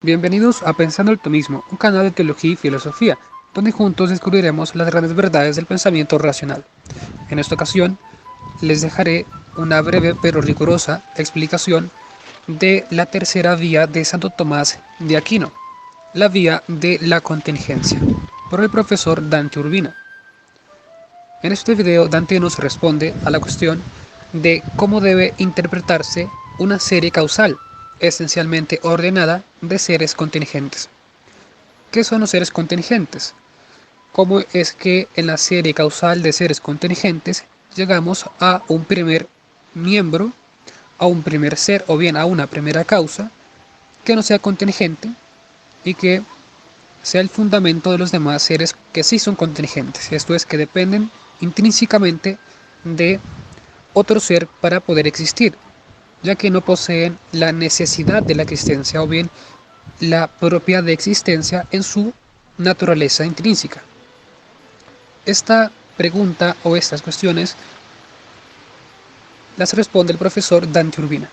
Bienvenidos a Pensando el Tomismo, un canal de teología y filosofía, donde juntos descubriremos las grandes verdades del pensamiento racional. En esta ocasión, les dejaré una breve pero rigurosa explicación de la tercera vía de Santo Tomás de Aquino, la vía de la contingencia, por el profesor Dante Urbina. En este video, Dante nos responde a la cuestión de cómo debe interpretarse una serie causal, esencialmente ordenada, de seres contingentes. ¿Qué son los seres contingentes? ¿Cómo es que en la serie causal de seres contingentes llegamos a un primer miembro, a un primer ser o bien a una primera causa que no sea contingente y que sea el fundamento de los demás seres que sí son contingentes? Esto es, que dependen intrínsecamente de otro ser para poder existir, ya que no poseen la necesidad de la existencia o bien la propiedad de existencia en su naturaleza intrínseca. Esta pregunta o estas cuestiones las responde el profesor Dante Urbina.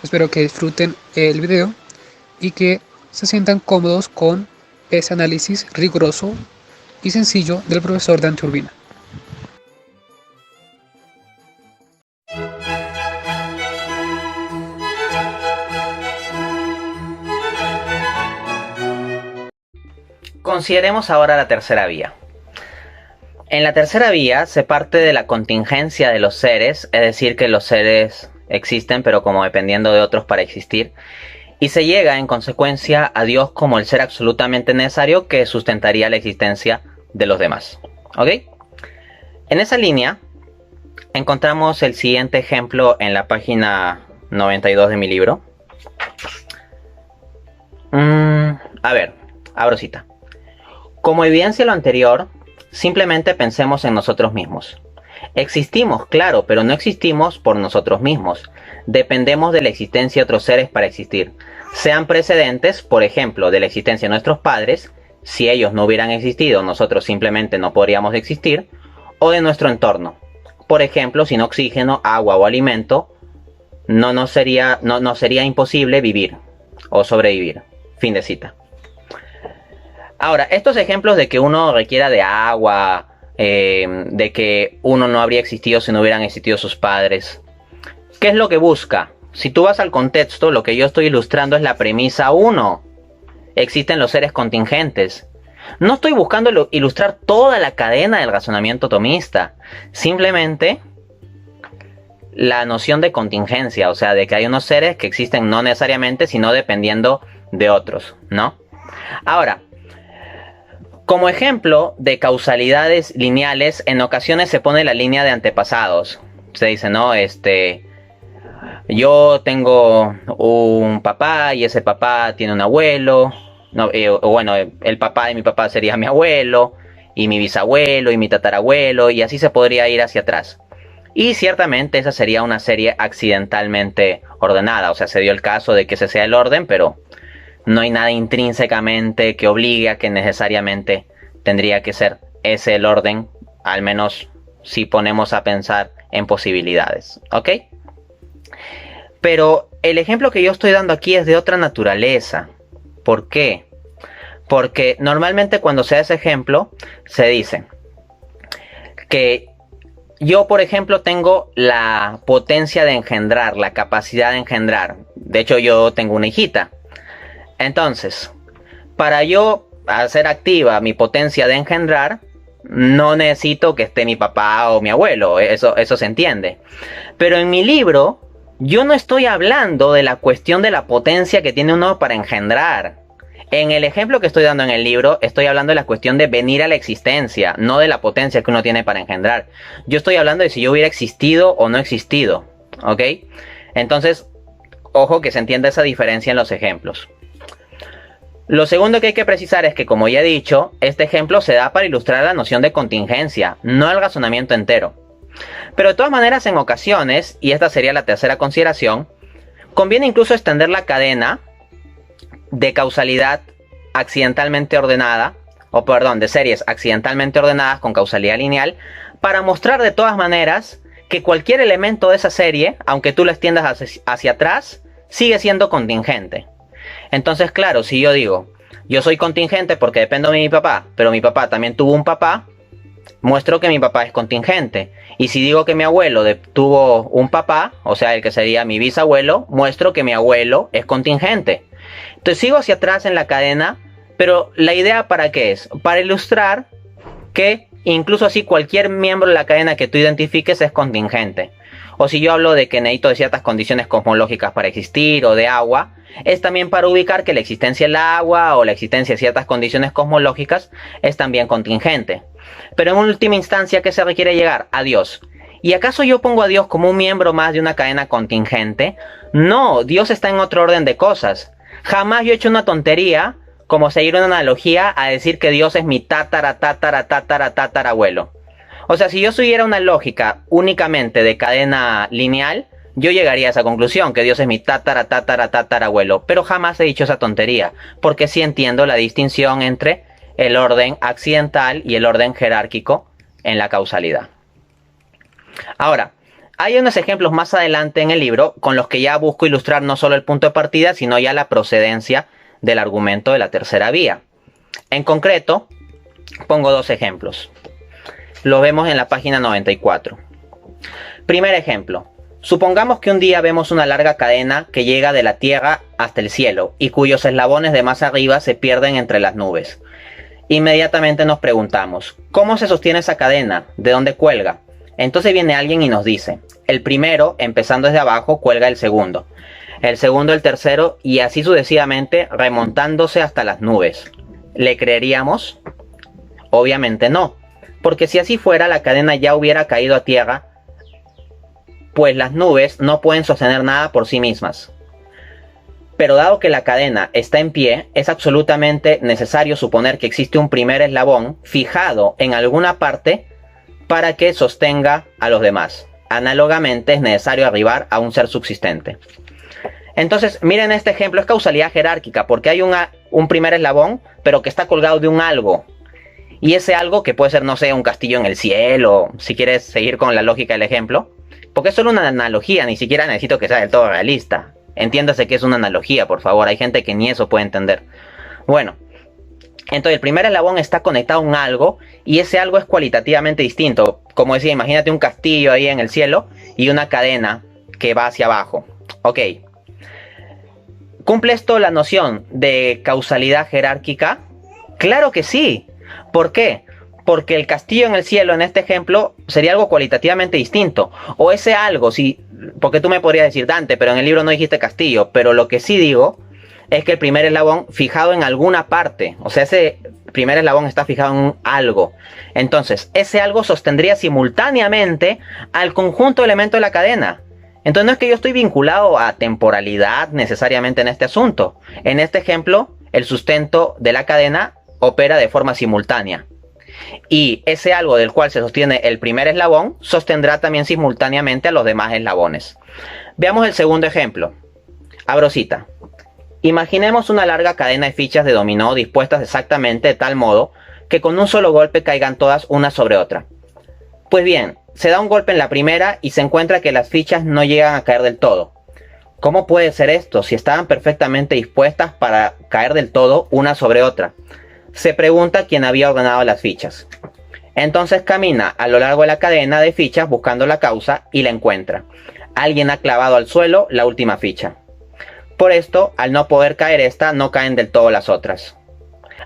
Espero que disfruten el video y que se sientan cómodos con ese análisis riguroso y sencillo del profesor Dante Urbina. Consideremos ahora la tercera vía. En la tercera vía se parte de la contingencia de los seres, es decir, que los seres existen pero como dependiendo de otros para existir, y se llega en consecuencia a Dios como el ser absolutamente necesario que sustentaría la existencia de los demás. ¿Ok? En esa línea encontramos el siguiente ejemplo en la página 92 de mi libro. A ver, abro cita. Como evidencia lo anterior, simplemente pensemos en nosotros mismos. Existimos, claro, pero no existimos por nosotros mismos. Dependemos de la existencia de otros seres para existir. Sean precedentes, por ejemplo, de la existencia de nuestros padres, si ellos no hubieran existido, nosotros simplemente no podríamos existir, o de nuestro entorno. Por ejemplo, sin oxígeno, agua o alimento, no sería imposible vivir o sobrevivir. Fin de cita. Ahora, estos ejemplos de que uno requiera de agua, de que uno no habría existido si no hubieran existido sus padres, ¿qué es lo que busca? Si tú vas al contexto, lo que yo estoy ilustrando es la premisa 1. Existen los seres contingentes. No estoy buscando ilustrar toda la cadena del razonamiento tomista. Simplemente la noción de contingencia, o sea, de que hay unos seres que existen no necesariamente, sino dependiendo de otros, ¿no? Ahora, como ejemplo de causalidades lineales, en ocasiones se pone la línea de antepasados. Se dice, no, yo tengo un papá y ese papá tiene un abuelo. No, bueno, el papá de mi papá sería mi abuelo, y mi bisabuelo, y mi tatarabuelo, y así se podría ir hacia atrás. Y ciertamente esa sería una serie accidentalmente ordenada. O sea, se dio el caso de que ese sea el orden, pero no hay nada intrínsecamente que obligue a que necesariamente tendría que ser ese el orden, al menos si ponemos a pensar en posibilidades, ¿ok? Pero el ejemplo que yo estoy dando aquí es de otra naturaleza. ¿Por qué? Porque normalmente cuando se da ese ejemplo, se dice que yo, por ejemplo, tengo la potencia de engendrar, la capacidad de engendrar. De hecho, yo tengo una hijita. Entonces, para yo hacer activa mi potencia de engendrar, no necesito que esté mi papá o mi abuelo, eso se entiende. Pero en mi libro, yo no estoy hablando de la cuestión de la potencia que tiene uno para engendrar. En el ejemplo que estoy dando en el libro, estoy hablando de la cuestión de venir a la existencia, no de la potencia que uno tiene para engendrar. Yo estoy hablando de si yo hubiera existido o no existido, ¿ok? Entonces, ojo que se entienda esa diferencia en los ejemplos. Lo segundo que hay que precisar es que, como ya he dicho, este ejemplo se da para ilustrar la noción de contingencia, no el razonamiento entero. Pero de todas maneras, en ocasiones, y esta sería la tercera consideración, conviene incluso extender la cadena de causalidad accidentalmente ordenada, de series accidentalmente ordenadas con causalidad lineal, para mostrar de todas maneras que cualquier elemento de esa serie, aunque tú lo extiendas hacia atrás, sigue siendo contingente. Entonces, claro, si yo digo, yo soy contingente porque dependo de mi papá, pero mi papá también tuvo un papá, muestro que mi papá es contingente. Y si digo que mi abuelo tuvo un papá, o sea, el que sería mi bisabuelo, muestro que mi abuelo es contingente. Entonces sigo hacia atrás en la cadena, pero la idea ¿para qué es? Para ilustrar que incluso así cualquier miembro de la cadena que tú identifiques es contingente. O si yo hablo de que necesito de ciertas condiciones cosmológicas para existir o de agua, es también para ubicar que la existencia del agua o la existencia de ciertas condiciones cosmológicas es también contingente. Pero en última instancia, ¿qué se requiere llegar? A Dios. ¿Y acaso yo pongo a Dios como un miembro más de una cadena contingente? No, Dios está en otro orden de cosas. Jamás yo he hecho una tontería como seguir una analogía a decir que Dios es mi tatarabuelo. O sea, si yo siguiera una lógica únicamente de cadena lineal, yo llegaría a esa conclusión, que Dios es mi tatarabuelo. Pero jamás he dicho esa tontería, porque sí entiendo la distinción entre el orden accidental y el orden jerárquico en la causalidad. Ahora, hay unos ejemplos más adelante en el libro con los que ya busco ilustrar no solo el punto de partida, sino ya la procedencia del argumento de la tercera vía. En concreto, pongo dos ejemplos. Lo vemos en la página 94. Primer ejemplo. Supongamos que un día vemos una larga cadena que llega de la Tierra hasta el cielo y cuyos eslabones de más arriba se pierden entre las nubes. Inmediatamente nos preguntamos, ¿cómo se sostiene esa cadena? ¿De dónde cuelga? Entonces viene alguien y nos dice, el primero, empezando desde abajo, cuelga el segundo el tercero y así sucesivamente remontándose hasta las nubes. ¿Le creeríamos? Obviamente no, porque si así fuera la cadena ya hubiera caído a tierra, pues las nubes no pueden sostener nada por sí mismas. Pero dado que la cadena está en pie, es absolutamente necesario suponer que existe un primer eslabón fijado en alguna parte para que sostenga a los demás. Análogamente es necesario arribar a un ser subsistente. Entonces, miren este ejemplo, es causalidad jerárquica, porque hay un primer eslabón, pero que está colgado de un algo. Y ese algo, que puede ser, no sé, un castillo en el cielo, si quieres seguir con la lógica del ejemplo, porque es solo una analogía, ni siquiera necesito que sea del todo realista. Entiéndase que es una analogía, por favor, hay gente que ni eso puede entender. Bueno, entonces el primer eslabón está conectado a un algo, y ese algo es cualitativamente distinto. Como decía, imagínate un castillo ahí en el cielo, y una cadena que va hacia abajo. Ok. ¿Cumple esto la noción de causalidad jerárquica? ¡Claro que sí! ¿Por qué? Porque el castillo en el cielo, en este ejemplo, sería algo cualitativamente distinto. O ese algo, sí, porque tú me podrías decir, Dante, pero en el libro no dijiste castillo. Pero lo que sí digo es que el primer eslabón fijado en alguna parte. O sea, ese primer eslabón está fijado en un algo. Entonces, ese algo sostendría simultáneamente al conjunto de elementos de la cadena. Entonces no es que yo estoy vinculado a temporalidad necesariamente en este asunto. En este ejemplo, el sustento de la cadena opera de forma simultánea. Y ese algo del cual se sostiene el primer eslabón, sostendrá también simultáneamente a los demás eslabones. Veamos el segundo ejemplo. Abro cita. Imaginemos una larga cadena de fichas de dominó dispuestas exactamente de tal modo que con un solo golpe caigan todas una sobre otra. Pues bien, se da un golpe en la primera y se encuentra que las fichas no llegan a caer del todo. ¿Cómo puede ser esto si estaban perfectamente dispuestas para caer del todo una sobre otra? Se pregunta quién había ordenado las fichas. Entonces camina a lo largo de la cadena de fichas buscando la causa y la encuentra. Alguien ha clavado al suelo la última ficha. Por esto, al no poder caer esta, no caen del todo las otras.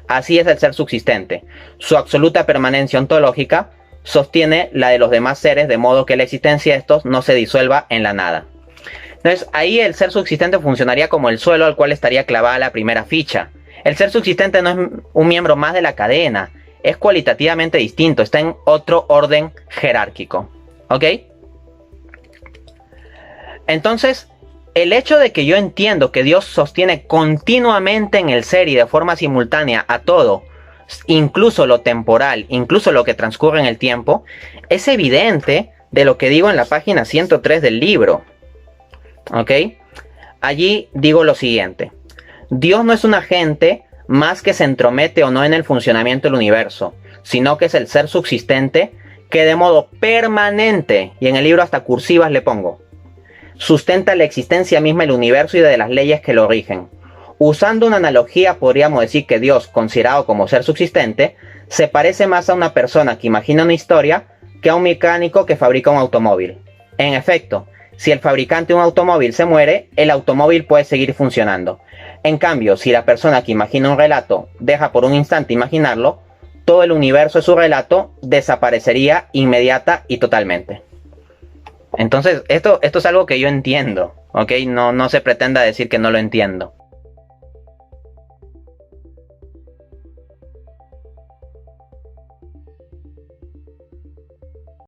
Así es el ser subsistente. Su absoluta permanencia ontológica sostiene la de los demás seres, de modo que la existencia de estos no se disuelva en la nada. Entonces, ahí el ser subsistente funcionaría como el suelo al cual estaría clavada la primera ficha. El ser subsistente no es un miembro más de la cadena, es cualitativamente distinto, está en otro orden jerárquico. ¿Ok? Entonces, el hecho de que yo entiendo que Dios sostiene continuamente en el ser y de forma simultánea a todo, incluso lo temporal, incluso lo que transcurre en el tiempo, es evidente de lo que digo en la página 103 del libro. ¿Ok? Allí digo lo siguiente. Dios no es un agente más que se entromete o no en el funcionamiento del universo, sino que es el ser subsistente que de modo permanente, y en el libro hasta cursivas le pongo, sustenta la existencia misma del universo y de las leyes que lo rigen. Usando una analogía, podríamos decir que Dios, considerado como ser subsistente, se parece más a una persona que imagina una historia que a un mecánico que fabrica un automóvil. En efecto, si el fabricante de un automóvil se muere, el automóvil puede seguir funcionando. En cambio, si la persona que imagina un relato deja por un instante imaginarlo, todo el universo de su relato desaparecería inmediata y totalmente. Entonces, esto es algo que yo entiendo, ¿ok? No se pretenda decir que no lo entiendo.